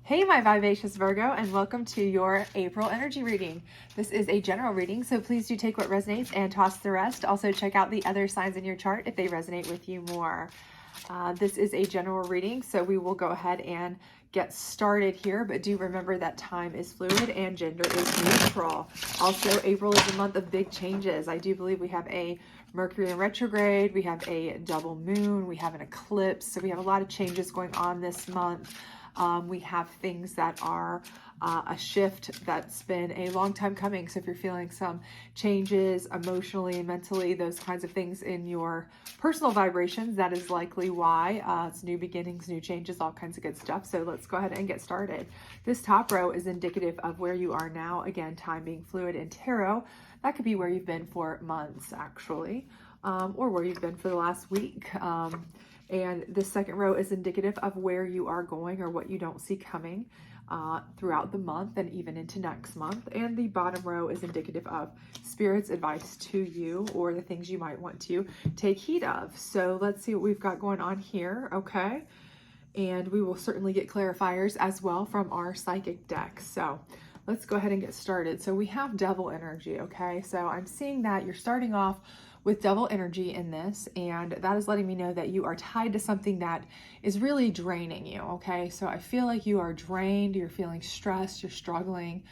Hey, my vivacious Virgo, and welcome to your April energy reading. This is a general reading, so please do take what resonates and toss the rest. Also, check out the other signs in your chart if they resonate with you more. This is a general reading, so we will go ahead and get started here, but do remember that time is fluid and gender is neutral. Also, April is a month of big changes. I do believe we have a Mercury in retrograde, we have a double moon, we have an eclipse, so we have a lot of changes going on this month. We have things that are a shift that's been a long time coming. So if you're feeling some changes emotionally, mentally, those kinds of things in your personal vibrations, that is likely why. It's new beginnings, new changes, all kinds of good stuff. So let's go ahead and get started. This top row is indicative of where you are now. Again, time being fluid in tarot. That could be where you've been for months, actually, or where you've been for the last week. And this second row is indicative of where you are going or what you don't see coming throughout the month and even into next month. And the bottom row is indicative of Spirit's advice to you or the things you might want to take heed of. So let's see what we've got going on here, okay? And we will certainly get clarifiers as well from our psychic deck. So let's go ahead and get started. So we have devil energy, okay? So I'm seeing that you're starting off with devil energy in this, and that is letting me know that you are tied to something that is really draining you, okay? So I feel like you are drained, you're feeling stressed, you're struggling.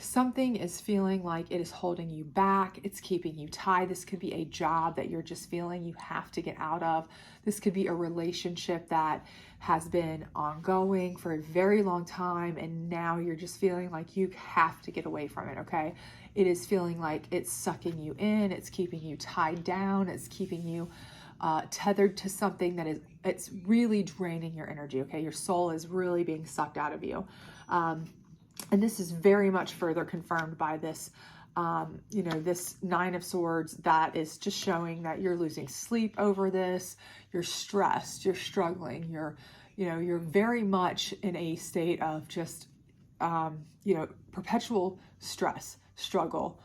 Something is feeling like it is holding you back. It's keeping you tied. This could be a job that you're just feeling you have to get out of. This could be a relationship that has been ongoing for a very long time, and now you're just feeling like you have to get away from it, okay? It is feeling like it's sucking you in. It's keeping you tied down. It's keeping you tethered to something that it's really draining your energy, okay? Your soul is really being sucked out of you. And this is very much further confirmed by this, this Nine of Swords that is just showing that you're losing sleep over this. You're stressed, you're struggling, you're very much in a state of just, perpetual stress, struggle.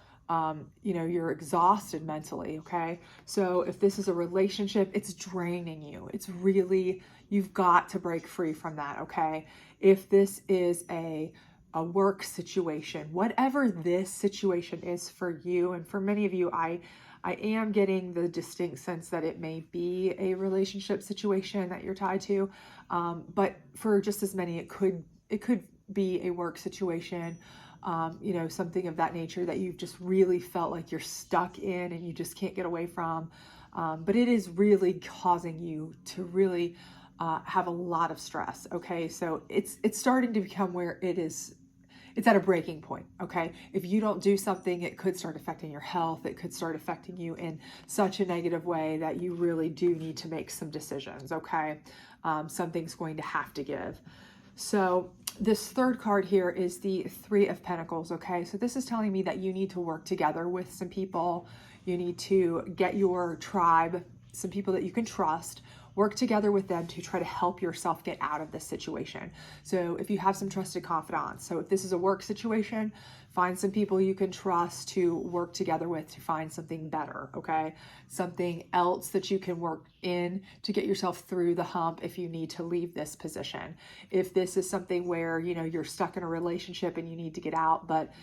You're exhausted mentally, okay? So if this is a relationship, it's draining you. It's really, you've got to break free from that, okay? If this is a work situation, whatever this situation is for you, and for many of you, I am getting the distinct sense that it may be a relationship situation that you're tied to, but for just as many, it could be a work situation, something of that nature that you've just really felt like you're stuck in and you just can't get away from, but it is really causing you to really have a lot of stress, okay? So it's starting to become where it's at a breaking point, okay? If you don't do something, it could start affecting your health. It could start affecting you in such a negative way that you really do need to make some decisions, okay? Something's going to have to give. So this third card here is the Three of Pentacles, okay? So this is telling me that you need to work together with some people. You need to get your tribe, some people that you can trust, work together with them to try to help yourself get out of this situation. So if you have some trusted confidants, so if this is a work situation, find some people you can trust to work together with to find something better, okay? Something else that you can work in to get yourself through the hump if you need to leave this position. If this is something where, you're stuck in a relationship and you need to get out, but,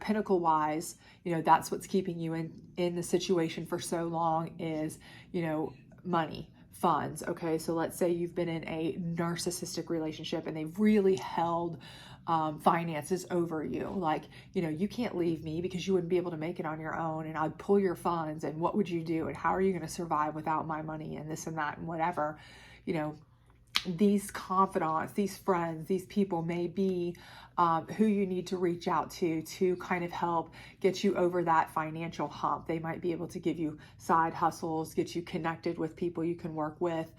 pinnacle wise, that's what's keeping you in the situation for so long is, money. Funds, okay? So let's say you've been in a narcissistic relationship and they've really held finances over you. Like, you can't leave me because you wouldn't be able to make it on your own, and I'd pull your funds, and what would you do? And how are you going to survive without my money and this and that and whatever? These confidants, these friends, these people may be who you need to reach out to kind of help get you over that financial hump. They might be able to give you side hustles, get you connected with people you can work with,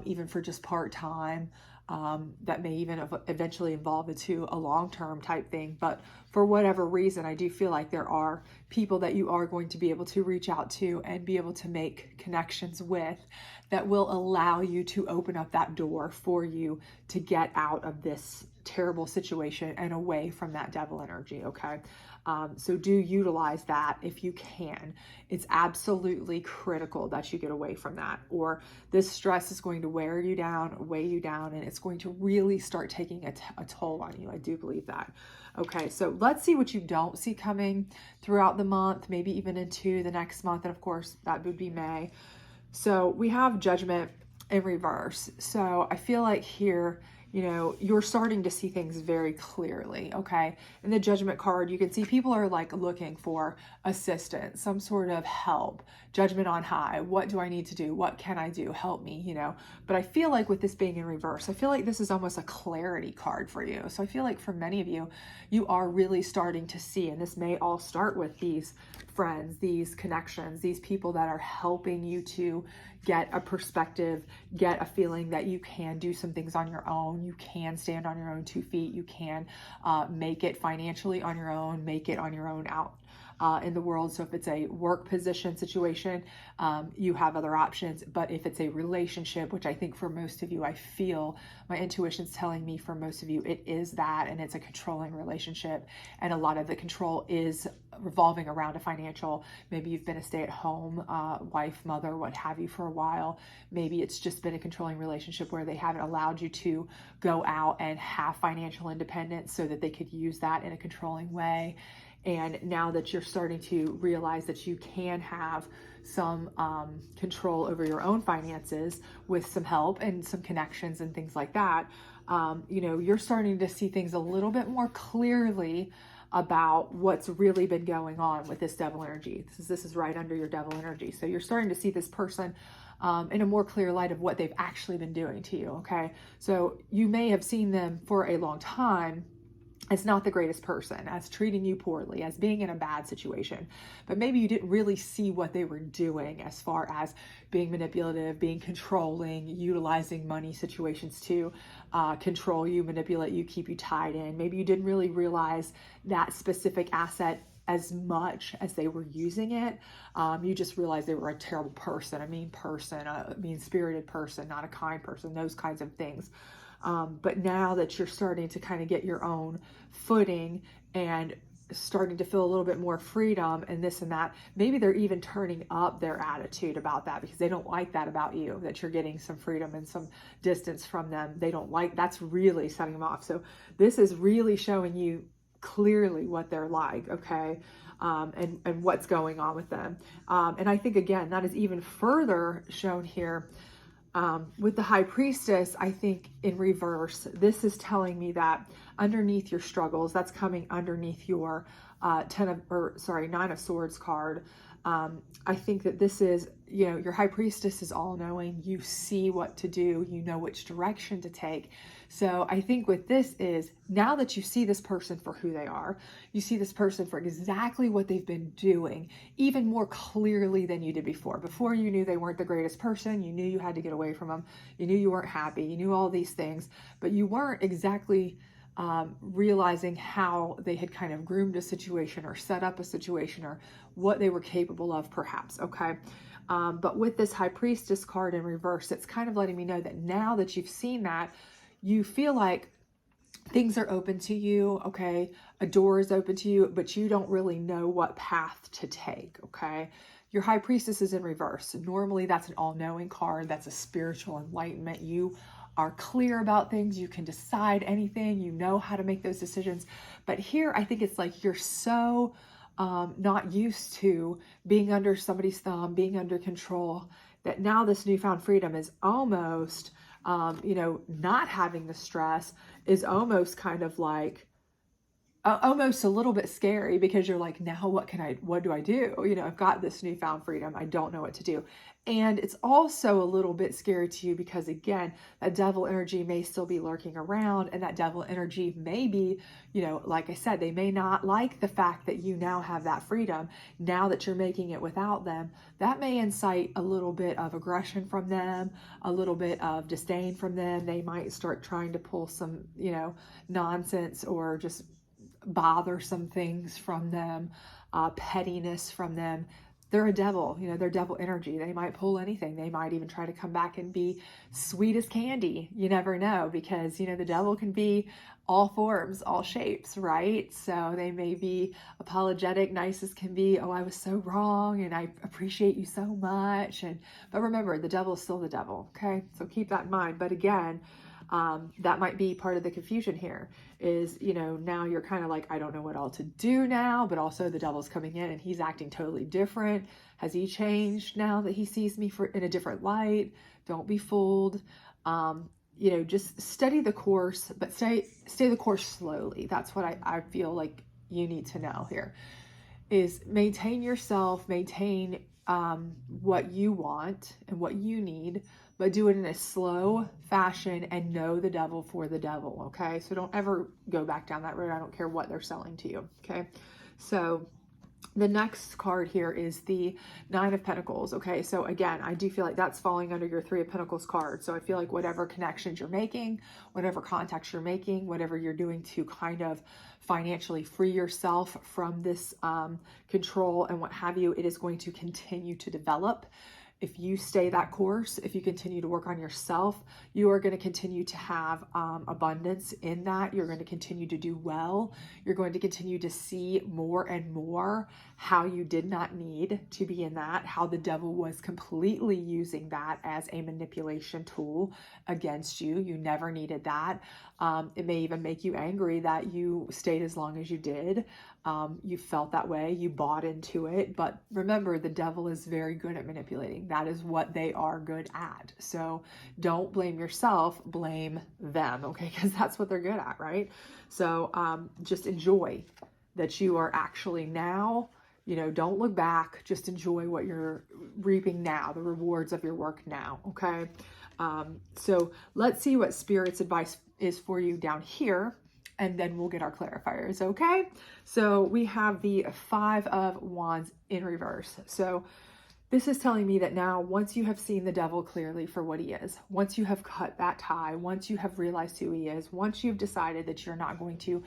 even for just part-time. That may even eventually evolve into a long-term type thing. But for whatever reason, I do feel like there are people that you are going to be able to reach out to and be able to make connections with that will allow you to open up that door for you to get out of this terrible situation and away from that devil energy, okay? So do utilize that if you can. It's absolutely critical that you get away from that, or this stress is going to wear you down, weigh you down, and it's going to really start taking a toll on you. I do believe that. Okay, so let's see what you don't see coming throughout the month, maybe even into the next month. And of course, that would be May. So we have Judgment in reverse. So I feel like here, you know, you're starting to see things very clearly, okay? In the Judgment card, you can see people are like looking for assistance, some sort of help, judgment on high. What do I need to do? What can I do? Help me, you know? But I feel like with this being in reverse, I feel like this is almost a clarity card for you. So I feel like for many of you, you are really starting to see, and this may all start with these friends, these connections, these people that are helping you to get a perspective, get a feeling that you can do some things on your own. You can stand on your own 2 feet. You can make it financially on your own, make it on your own out in the world. So if it's a work position situation, you have other options. But if it's a relationship, which I think for most of you, I feel my intuition's telling me for most of you, it is that, and it's a controlling relationship. And a lot of the control is revolving around a financial, maybe you've been a stay-at-home wife, mother, what have you for a while. Maybe it's just been a controlling relationship where they haven't allowed you to go out and have financial independence so that they could use that in a controlling way. And now that you're starting to realize that you can have some control over your own finances with some help and some connections and things like that, you know, you're starting to see things a little bit more clearly about what's really been going on with this devil energy. This is right under your devil energy. So you're starting to see this person in a more clear light of what they've actually been doing to you, okay? So you may have seen them for a long time as not the greatest person, as treating you poorly, as being in a bad situation, but maybe you didn't really see what they were doing as far as being manipulative, being controlling, utilizing money situations to control you, manipulate you, keep you tied in. Maybe you didn't really realize that specific asset as much as they were using it. You just realized they were a terrible person, a mean person, a mean-spirited person, not a kind person, those kinds of things. But now that you're starting to kind of get your own footing and starting to feel a little bit more freedom and this and that, maybe they're even turning up their attitude about that because they don't like that about you, that you're getting some freedom and some distance from them. They don't like, that's really setting them off. So this is really showing you clearly what they're like, okay? And what's going on with them. And I think, again, that is even further shown here with the High Priestess. I think in reverse, this is telling me that underneath your struggles, that's coming underneath your Nine of Swords card. I think that this is, you know, your High Priestess is all knowing. You see what to do. You know which direction to take. So I think with this is, now that you see this person for who they are, you see this person for exactly what they've been doing, even more clearly than you did before. Before, you knew they weren't the greatest person. You knew you had to get away from them. You knew you weren't happy. You knew all these things, but you weren't exactly realizing how they had kind of groomed a situation or set up a situation or what they were capable of, perhaps, okay? But with this High Priestess card in reverse, it's kind of letting me know that now that you've seen that, you feel like things are open to you, okay? A door is open to you, but you don't really know what path to take, okay? Your High Priestess is in reverse. Normally, that's an all-knowing card. That's a spiritual enlightenment. You are clear about things. You can decide anything. You know how to make those decisions. But here, I think it's like you're so not used to being under somebody's thumb, being under control, that now this newfound freedom is almost, you know, not having the stress is almost kind of like, almost a little bit scary, because you're like, now what do I do? You know, I've got this newfound freedom. I don't know what to do. And it's also a little bit scary to you because, again, that devil energy may still be lurking around, and that devil energy may be, you know, like I said, they may not like the fact that you now have that freedom, now that you're making it without them. That may incite a little bit of aggression from them, a little bit of disdain from them. They might start trying to pull some, you know, nonsense or just bothersome things from them, pettiness from them. they're a devil, they're devil energy. They might pull anything. They might even try to come back and be sweet as candy. You never know, because, the devil can be all forms, all shapes, right? So they may be apologetic, nice as can be. Oh, I was so wrong and I appreciate you so much. But remember, the devil is still the devil, okay? So keep that in mind. But again, that might be part of the confusion here is, now you're kind of like, I don't know what all to do now, but also the devil's coming in and he's acting totally different. Has he changed now that he sees me in a different light? Don't be fooled. Just study the course, but stay the course slowly. That's what I feel like you need to know here is maintain yourself, maintain what you want and what you need, but do it in a slow fashion and know the devil for the devil, okay? So don't ever go back down that road. I don't care what they're selling to you, okay? So the next card here is the Nine of Pentacles, okay? So again, I do feel like that's falling under your Three of Pentacles card. So I feel like whatever connections you're making, whatever contacts you're making, whatever you're doing to kind of financially free yourself from this control and what have you, it is going to continue to develop. If you stay that course, if you continue to work on yourself, you are going to continue to have abundance in that. You're going to continue to do well. You're going to continue to see more and more how you did not need to be in that, how the devil was completely using that as a manipulation tool against you. You never needed that. It may even make you angry that you stayed as long as you did. You felt that way, you bought into it, but remember, the devil is very good at manipulating. That is what they are good at. So don't blame yourself, blame them, okay? Because that's what they're good at, right? So just enjoy that you are actually now, don't look back, just enjoy what you're reaping now, the rewards of your work now, okay? So let's see what Spirit's advice is for you down here, and then we'll get our clarifiers, okay? So we have the Five of Wands in reverse. So this is telling me that now, once you have seen the devil clearly for what he is, once you have cut that tie, once you have realized who he is, once you've decided that you're not going to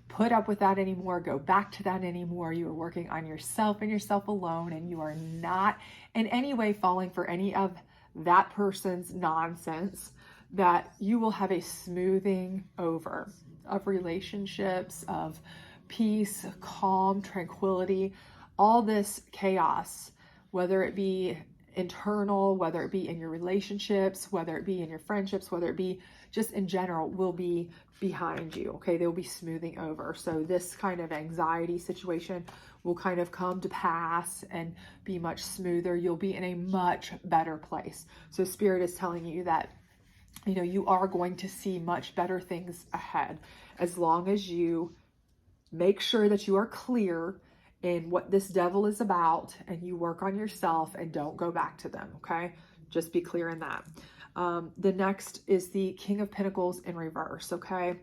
put up with that anymore, go back to that anymore, you are working on yourself and yourself alone, and you are not in any way falling for any of that person's nonsense, that you will have a smoothing over of relationships, of peace, calm, tranquility, all this chaos, whether it be internal, whether it be in your relationships, whether it be in your friendships, whether it be just in general, will be behind you, okay? They will be smoothing over. So this kind of anxiety situation will kind of come to pass and be much smoother. You'll be in a much better place. So Spirit is telling you that you are going to see much better things ahead as long as you make sure that you are clear in what this devil is about and you work on yourself and don't go back to them, okay? Just be clear in that. The next is the King of Pentacles in reverse, okay?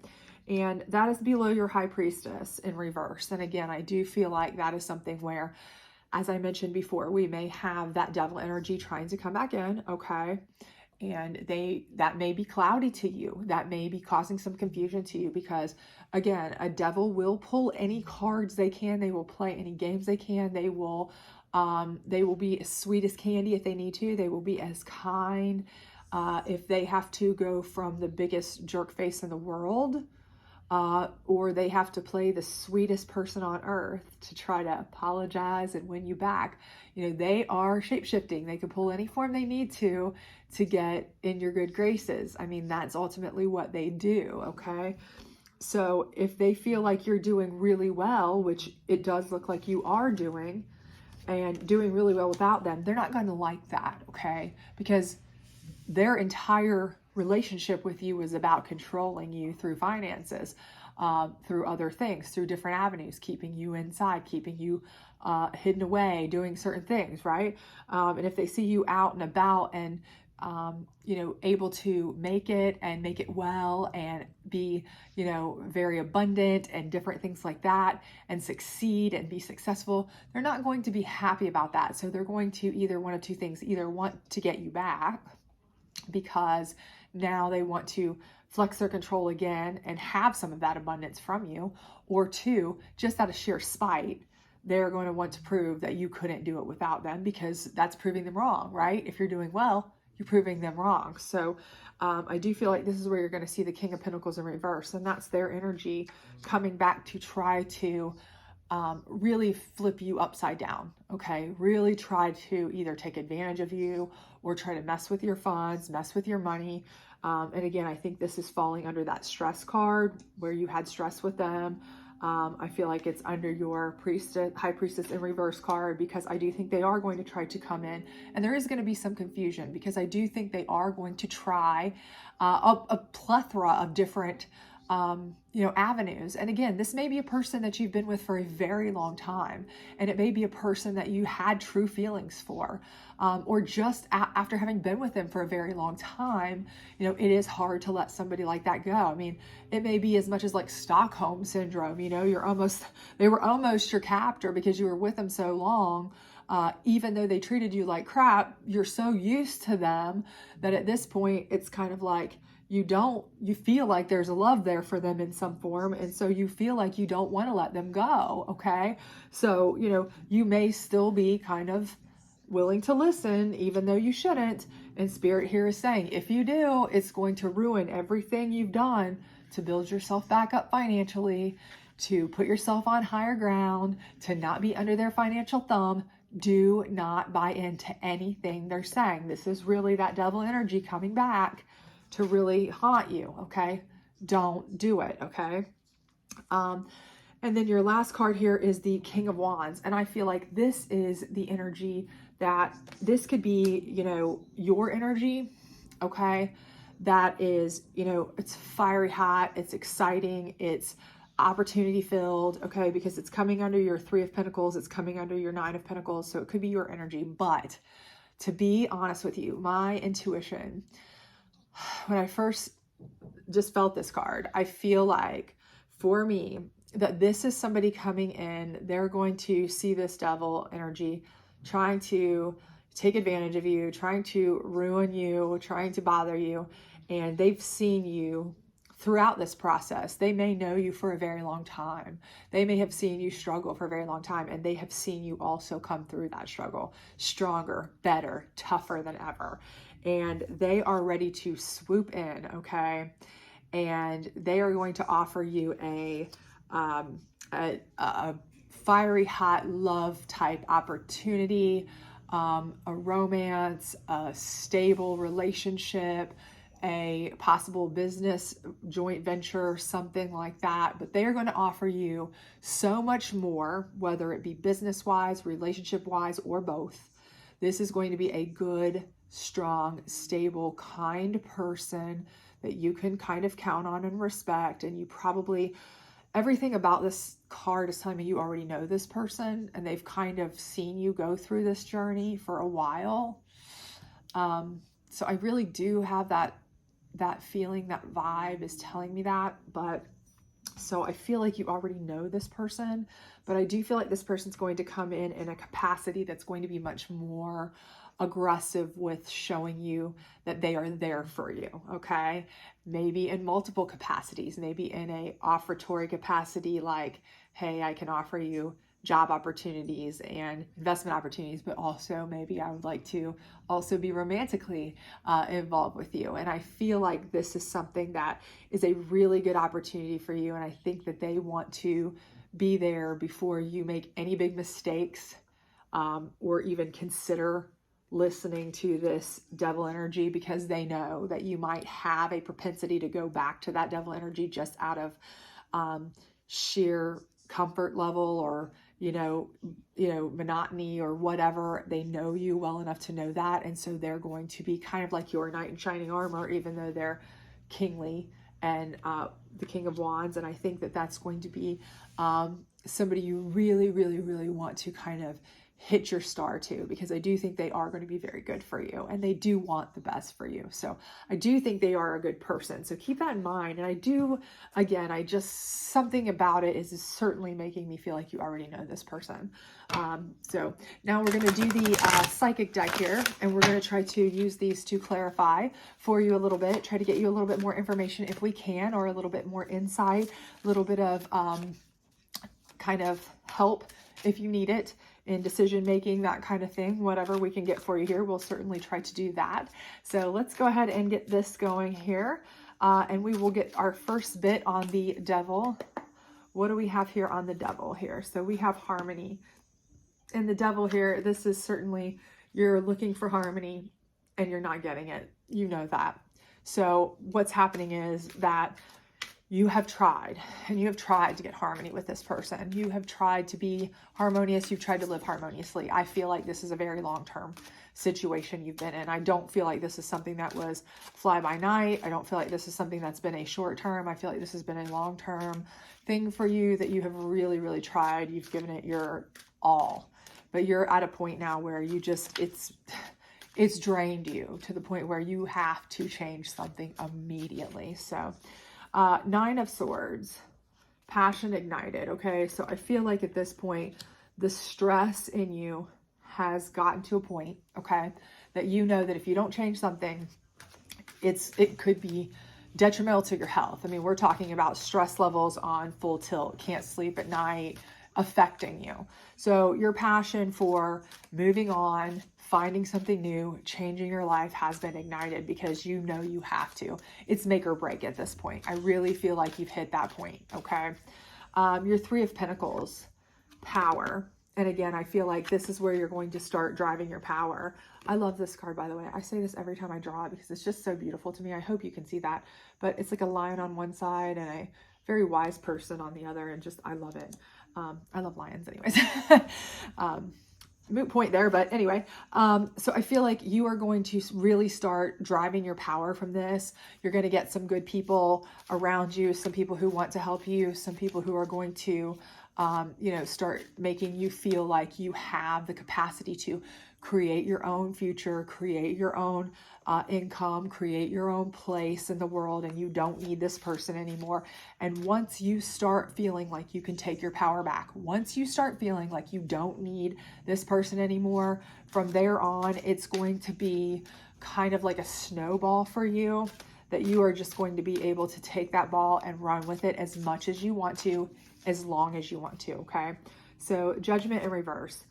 And that is below your High Priestess in reverse. And again, I do feel like that is something where, as I mentioned before, we may have that devil energy trying to come back in, okay? And that may be cloudy to you. That may be causing some confusion to you because, again, a devil will pull any cards they can. They will play any games they can. They will be as sweet as candy if they need to. They will be as kind if they have to go from the biggest jerk face in the world, or they have to play the sweetest person on earth to try to apologize and win you back. They are shape-shifting. They can pull any form they need to get in your good graces. I mean, that's ultimately what they do, okay? So if they feel like you're doing really well, which it does look like you are doing, and doing really well without them, they're not going to like that, okay? Because their entire relationship with you is about controlling you through finances, through other things, through different avenues, keeping you inside, keeping you hidden away, doing certain things, right? And if they see you out and about and, able to make it well and be, very abundant and different things like that and succeed and be successful, they're not going to be happy about that. So they're going to either one of two things, either want to get you back because now they want to flex their control again and have some of that abundance from you, or two, just out of sheer spite, they're going to want to prove that you couldn't do it without them, because that's proving them wrong, right? If you're doing well, you're proving them wrong. So I do feel like this is where you're going to see the King of Pentacles in reverse, and that's their energy coming back to try to really flip you upside down, okay? Really try to either take advantage of you or try to mess with your funds, mess with your money. And again, I think this is falling under that stress card where you had stress with them. I feel like it's under your High Priestess in reverse card, because I do think they are going to try to come in, and there is going to be some confusion, because I do think they are going to try a plethora of different avenues. And again, this may be a person that you've been with for a very long time, and it may be a person that you had true feelings for, or just after having been with them for a very long time, it is hard to let somebody like that go. I mean, it may be as much as like Stockholm syndrome, they were almost your captor because you were with them so long. Even though they treated you like crap, you're so used to them that at this point, it's kind of like, you feel like there's a love there for them in some form. And so you feel like you don't want to let them go. Okay. So, you may still be kind of willing to listen, even though you shouldn't. And Spirit here is saying, if you do, it's going to ruin everything you've done to build yourself back up financially, to put yourself on higher ground, to not be under their financial thumb. Do not buy into anything they're saying. This is really that devil energy coming back to really haunt you, okay? Don't do it, okay? And then your last card here is the King of Wands. And I feel like this is the energy that this could be, your energy, okay? That is, it's fiery hot, it's exciting, it's opportunity filled, okay? Because it's coming under your Three of Pentacles, it's coming under your Nine of Pentacles, so it could be your energy. But to be honest with you, my intuition, when I first just felt this card, I feel like for me that this is somebody coming in, they're going to see this devil energy trying to take advantage of you, trying to ruin you, trying to bother you. And they've seen you throughout this process. They may know you for a very long time. They may have seen you struggle for a very long time, and they have seen you also come through that struggle stronger, better, tougher than ever. And they are ready to swoop in, okay? And they are going to offer you a fiery hot love type opportunity, a romance, a stable relationship, a possible business joint venture, something like that. But they are going to offer you so much more, whether it be business-wise, relationship-wise, or both. This is going to be a good, strong, stable, kind person that you can kind of count on and respect. And you probably, everything about this card is telling me you already know this person, and they've kind of seen you go through this journey for a while. So I really do have that feeling, that vibe is telling me that. But so I feel like you already know this person, but I do feel like this person's going to come in a capacity that's going to be much more aggressive with showing you that they are there for you, okay? Maybe in multiple capacities, maybe in a offertory capacity, like, hey, I can offer you job opportunities and investment opportunities, but also maybe I would like to also be romantically involved with you. And I feel like this is something that is a really good opportunity for you. And I think that they want to be there before you make any big mistakes, or even consider listening to this devil energy, because they know that you might have a propensity to go back to that devil energy just out of sheer comfort level, or monotony or whatever. They know you well enough to know that. And so they're going to be kind of like your knight in shining armor, even though they're kingly and the King of Wands. And I think that that's going to be somebody you really, really, really want to kind of hit your star to, because I do think they are going to be very good for you, and they do want the best for you. So I do think they are a good person. So keep that in mind. And I do, again, something about it is certainly making me feel like you already know this person. So now we're going to do the psychic deck here, and we're going to try to use these to clarify for you a little bit, try to get you a little bit more information if we can, or a little bit more insight, a little bit of kind of help if you need it in decision making, that kind of thing. Whatever we can get for you here, we'll certainly try to do that. So let's go ahead and get this going here. And we will get our first bit on the devil. What do we have here on the devil here? So we have harmony. And the devil here, this is certainly, you're looking for harmony and you're not getting it. You know that. So what's happening is that you have tried, and you have tried to get harmony with this person. You have tried to be harmonious. You've tried to live harmoniously. I feel like this is a very long-term situation you've been in. I don't feel like this is something that was fly by night. I don't feel like this is something that's been a short term. I feel like this has been a long-term thing for you that you have really, really tried. You've given it your all, but you're at a point now where you just, it's drained you to the point where you have to change something immediately. So 9 of Swords, passion ignited. Okay. So I feel like at this point, the stress in you has gotten to a point, okay, that you know that if you don't change something, it could be detrimental to your health. I mean, we're talking about stress levels on full tilt, can't sleep at night, affecting you. So your passion for moving on, finding something new, changing your life has been ignited because you know you have to. It's make or break at this point. I really feel like you've hit that point, okay? Your 3 of Pentacles, power. And again, I feel like this is where you're going to start driving your power. I love this card, by the way. I say this every time I draw it because it's just so beautiful to me. I hope you can see that. But it's like a lion on one side and a very wise person on the other. And just, I love it. I love lions anyways. Moot point there, but anyway, so I feel like you are going to really start driving your power from this. You're going to get some good people around you, some people who want to help you, some people who are going to, start making you feel like you have the capacity to create your own future, create your own income, create your own place in the world, and you don't need this person anymore. And once you start feeling like you can take your power back, once you start feeling like you don't need this person anymore, from there on, it's going to be kind of like a snowball for you, that you are just going to be able to take that ball and run with it as much as you want to, as long as you want to, okay? So Judgment in reverse.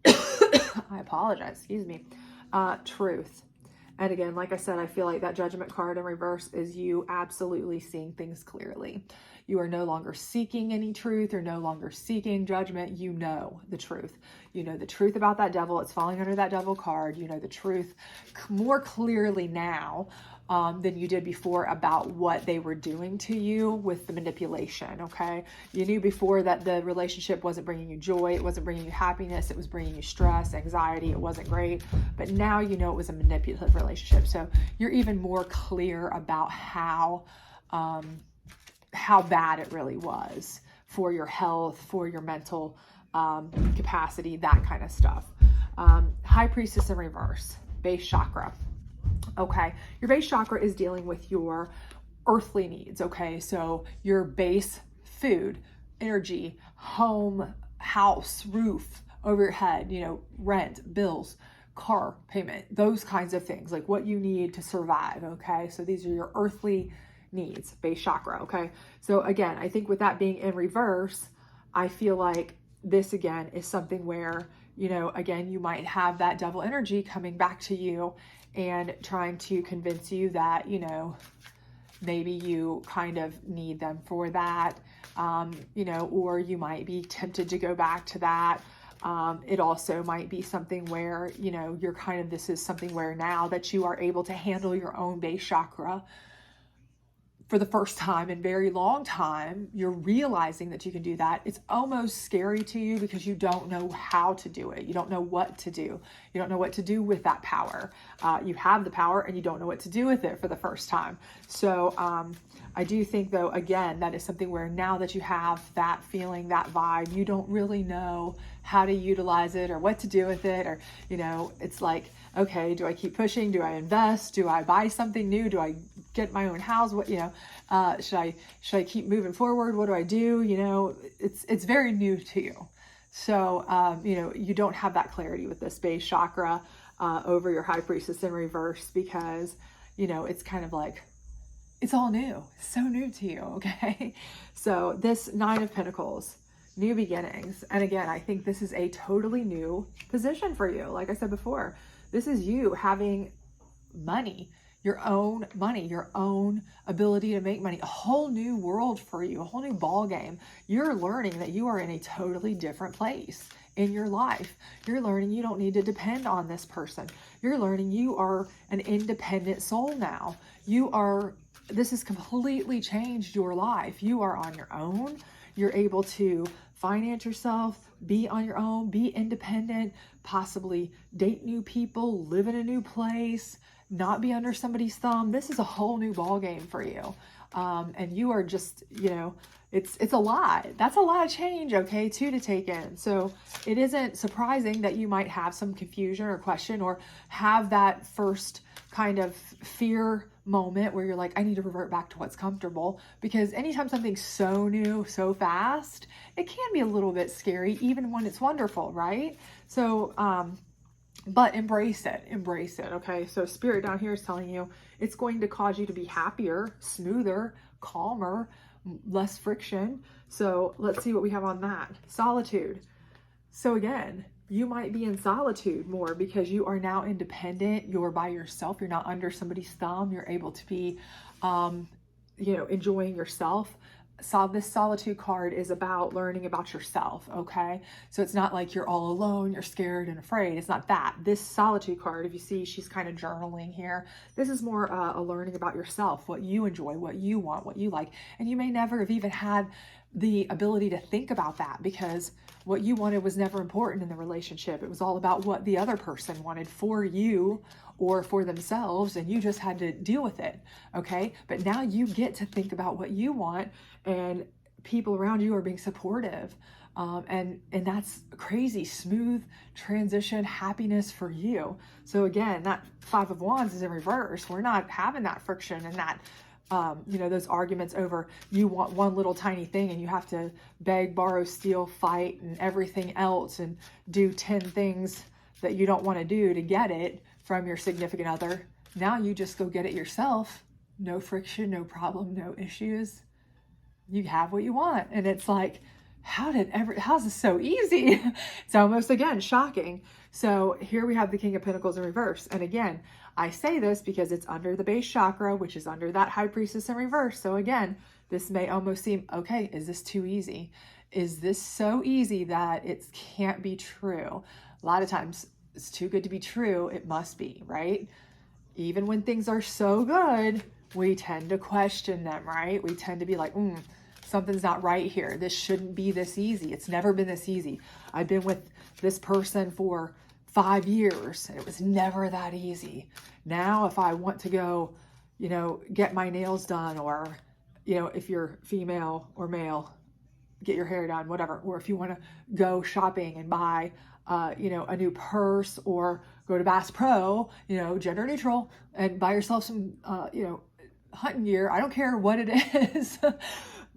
I apologize, excuse me. Truth. And again, like I said, I feel like that Judgment card in reverse is you absolutely seeing things clearly. You are no longer seeking any truth. You're no longer seeking judgment. You know the truth. You know the truth about that devil. It's falling under that devil card. You know the truth more clearly now than you did before about what they were doing to you with the manipulation, okay? You knew before that the relationship wasn't bringing you joy, it wasn't bringing you happiness, it was bringing you stress, anxiety, it wasn't great, but now you know it was a manipulative relationship. So you're even more clear about how bad it really was for your health, for your mental capacity, that kind of stuff. High Priestess in reverse, base chakra. Okay, your base chakra is dealing with your earthly needs, okay? So your base food, energy, home, house, roof over your head, rent, bills, car payment, those kinds of things, like what you need to survive, okay? So these are your earthly needs, base chakra, okay? So again, I think with that being in reverse, I feel like this again is something where, again, you might have that devil energy coming back to you and trying to convince you that, maybe you kind of need them for that, or you might be tempted to go back to that. It also might be something where, you're kind of, this is something where now that you are able to handle your own base chakra for the first time in very long time, you're realizing that you can do that. It's almost scary to you because you don't know how to do it. You don't know what to do. You don't know what to do with that power. You have the power and you don't know what to do with it for the first time. So I do think, though, again, that is something where now that you have that feeling, that vibe, you don't really know how to utilize it or what to do with it. Or, it's like, okay, do I keep pushing? Do I invest? Do I buy something new? Do I get my own house? What, should I keep moving forward? What do I do? It's very new to you. So, you don't have that clarity with this base chakra over your High Priestess in reverse because, it's kind of like, it's all new, so new to you. Okay. So this 9 of Pentacles, new beginnings. And again, I think this is a totally new position for you. Like I said before, this is you having money, your own money, your own ability to make money, a whole new world for you, a whole new ball game. You're learning that you are in a totally different place in your life. You're learning you don't need to depend on this person. You're learning you are an independent soul now. This has completely changed your life. You are on your own. You're able to finance yourself, be on your own, be independent, possibly date new people, live in a new place, not be under somebody's thumb. This is a whole new ball game for you. And you are just, it's a lot. That's a lot of change, okay, too, to take in. So it isn't surprising that you might have some confusion or question or have that first kind of fear moment where you're like, I need to revert back to what's comfortable, because anytime something's so new, so fast, it can be a little bit scary, even when it's wonderful, right? So, but embrace it, okay? So Spirit down here is telling you it's going to cause you to be happier, smoother, calmer, less friction. So let's see what we have on that. Solitude. So again, you might be in solitude more because you are now independent. You're by yourself. You're not under somebody's thumb. You're able to be, enjoying yourself. So this solitude card is about learning about yourself, okay? So it's not like you're all alone, you're scared and afraid. It's not that. This solitude card, if you see, she's kind of journaling here. This is more a learning about yourself, what you enjoy, what you want, what you like. And you may never have even had the ability to think about that because what you wanted was never important in the relationship. It was all about what the other person wanted for you or for themselves, and you just had to deal with it, okay? But now you get to think about what you want, and people around you are being supportive, and that's crazy smooth transition, happiness for you. So again, that Five of Wands is in reverse. We're not having that friction and that those arguments over you want one little tiny thing and you have to beg, borrow, steal, fight, and everything else and do 10 things that you don't want to do to get it from your significant other. Now you just go get it yourself. No friction, no problem, no issues. You have what you want. And it's like, how's this so easy? It's almost, again, shocking. So here we have the King of Pentacles in reverse. And again, I say this because it's under the base chakra, which is under that High Priestess in reverse. So again, this may almost seem, okay, is this too easy? Is this so easy that it can't be true? A lot of times it's too good to be true. It must be, right? Even when things are so good, we tend to question them, right? We tend to be like, something's not right here. This shouldn't be this easy. It's never been this easy. I've been with this person for 5 years and it was never that easy. Now, if I want to go, get my nails done, or, if you're female or male, get your hair done, whatever. Or if you want to go shopping and buy, a new purse, or go to Bass Pro, gender neutral, and buy yourself some, hunting gear. I don't care what it is.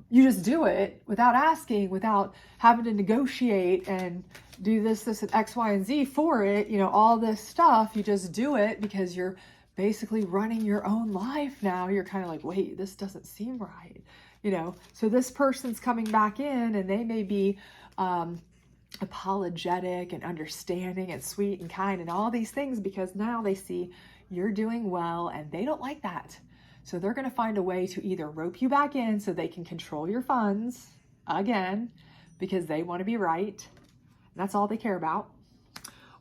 You just do it without asking, without having to negotiate and do this, and X, Y, and Z for it. All this stuff, you just do it because you're basically running your own life now. You're kind of like, wait, this doesn't seem right. So this person's coming back in and they may be apologetic and understanding and sweet and kind and all these things because now they see you're doing well and they don't like that. So they're going to find a way to either rope you back in so they can control your funds again because they want to be right. That's all they care about.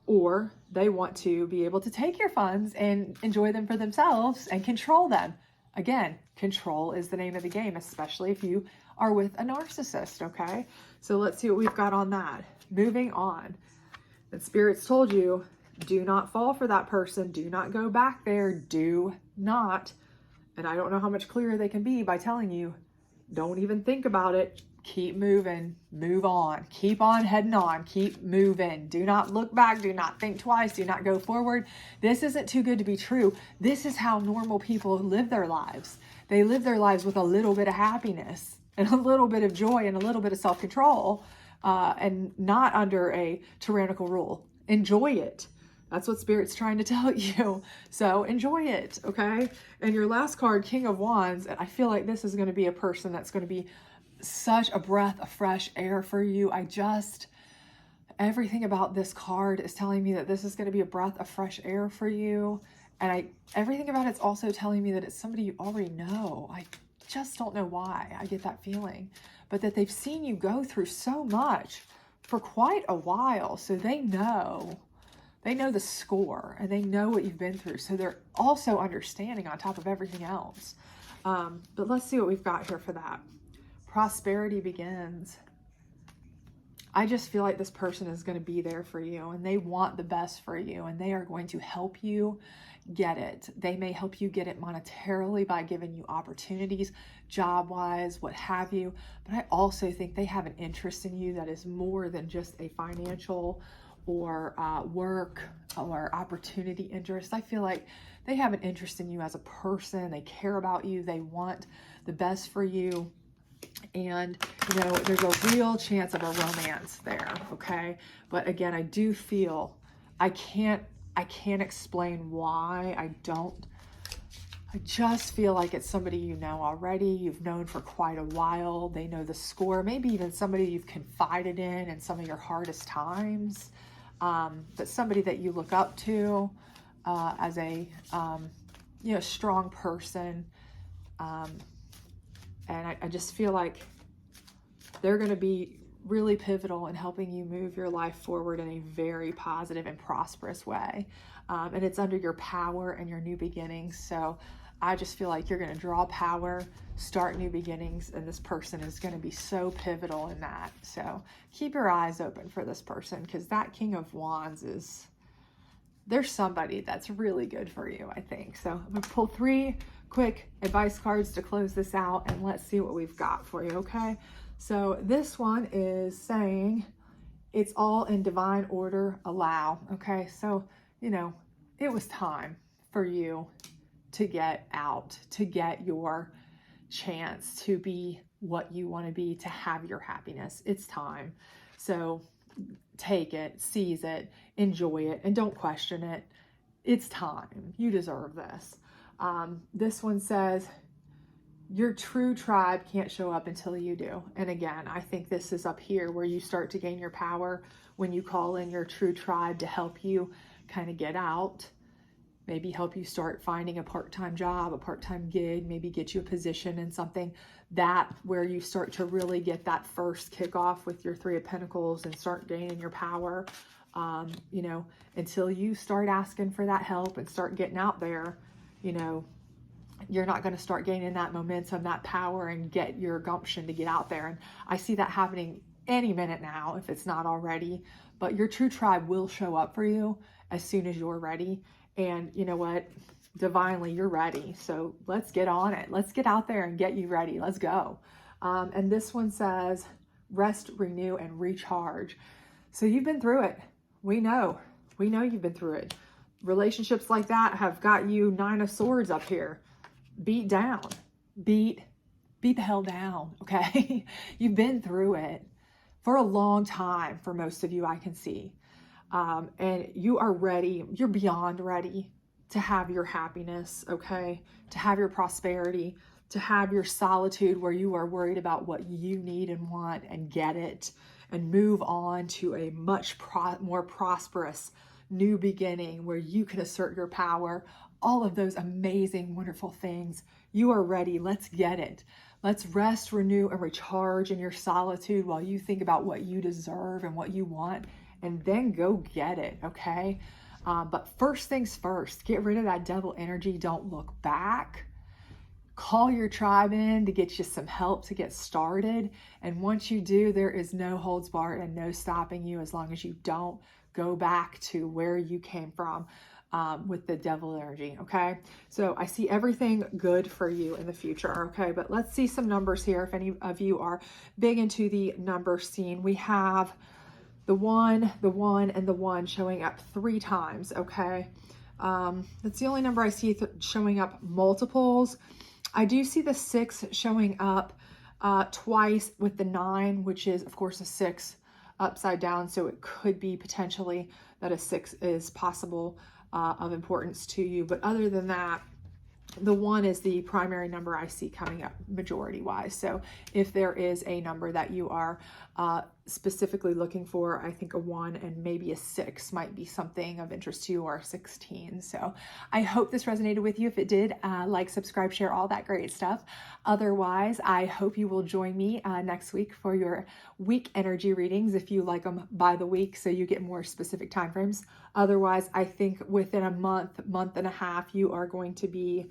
Or they want to be able to take your funds and enjoy them for themselves and control them. Again, control is the name of the game, especially if you are with a narcissist, okay? So let's see what we've got on that. Moving on. And Spirit's told you, do not fall for that person. Do not go back there. Do not. And I don't know how much clearer they can be by telling you, don't even think about it. Keep moving, move on, keep on heading on, keep moving. Do not look back. Do not think twice. Do not go forward. This isn't too good to be true. This is how normal people live their lives. They live their lives with a little bit of happiness and a little bit of joy and a little bit of self-control, and not under a tyrannical rule. Enjoy it. That's what Spirit's trying to tell you. So enjoy it, okay? And your last card, King of Wands, and I feel like this is going to be a person that's going to be such a breath of fresh air for you. Everything about this card is telling me that this is going to be a breath of fresh air for you. And everything about it's also telling me that it's somebody you already know. I just don't know why I get that feeling, but that they've seen you go through so much for quite a while. So they know the score and they know what you've been through. So they're also understanding on top of everything else. But let's see what we've got here for that. Prosperity begins. I just feel like this person is going to be there for you and they want the best for you and they are going to help you get it. They may help you get it monetarily by giving you opportunities, job-wise, what have you. But I also think they have an interest in you that is more than just a financial or work or opportunity interest. I feel like they have an interest in you as a person. They care about you. They want the best for you. And, you know, there's a real chance of a romance there, okay? But again, I do feel, I can't explain why. I just feel like it's somebody you know already, you've known for quite a while. They know the score, maybe even somebody you've confided in some of your hardest times. But somebody that you look up to as a, you know, strong person. And I just feel like they're going to be really pivotal in helping you move your life forward in a very positive and prosperous way. And it's under your power and your new beginnings. So I just feel like you're going to draw power, start new beginnings, and this person is going to be so pivotal in that. So keep your eyes open for this person, because that King of Wands there's somebody that's really good for you, I think. So I'm going to pull 3 quick advice cards to close this out, and let's see what we've got for you, okay? So this one is saying it's all in divine order, allow, okay? So, you know, it was time for you to get out, to get your chance to be what you want to be, to have your happiness. It's time. So take it, seize it, enjoy it, and don't question it. It's time. You deserve this. This one says, your true tribe can't show up until you do. And again, I think this is up here where you start to gain your power when you call in your true tribe to help you kind of get out, maybe help you start finding a part-time job, a part-time gig, maybe get you a position in something that where you start to really get that first kickoff with your 3 of Pentacles and start gaining your power. You know, until you start asking for that help and start getting out there, you know, you're not going to start gaining that momentum, that power, and get your gumption to get out there. And I see that happening any minute now, if it's not already. But your true tribe will show up for you as soon as you're ready. And you know what? Divinely, you're ready. So let's get on it. Let's get out there and get you ready. Let's go. And this one says, rest, renew, and recharge. So you've been through it. We know you've been through it. Relationships like that have got you 9 of Swords up here. Beat down, beat the hell down, okay? You've been through it for a long time for most of you, I can see. And you are ready, you're beyond ready to have your happiness, okay? To have your prosperity, to have your solitude where you are worried about what you need and want and get it and move on to a much more prosperous new beginning where you can assert your power. All of those amazing, wonderful things. You are ready. Let's get it. Let's rest, renew, and recharge in your solitude while you think about what you deserve and what you want, and then go get it, okay? But first things first, get rid of that devil energy. Don't look back. Call your tribe in to get you some help to get started. And once you do, there is no holds barred and no stopping you as long as you don't go back to where you came from. With the devil energy, okay? So I see everything good for you in the future, okay? But let's see some numbers here. If any of you are big into the number scene, we have the 1, the 1, and the 1 showing up 3 times, okay? That's the only number I see showing up multiples. I do see the 6 showing up twice with the 9, which is, of course, a 6 upside down. So it could be potentially that a 6 is possible of importance to you. But other than that, The 1 is the primary number I see coming up majority wise. So if there is a number that you are specifically looking for, I think a 1 and maybe a 6 might be something of interest to you, or 16. So I hope this resonated with you. If it did, like, subscribe, share, all that great stuff. Otherwise, I hope you will join me next week for your week energy readings, if you like them by the week, so you get more specific time frames. Otherwise, I think within a month and a half, you are going to be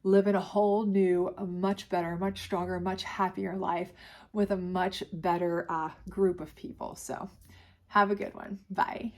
living a whole new, a much better, much stronger, much happier life with a much better group of people. So have a good one. Bye.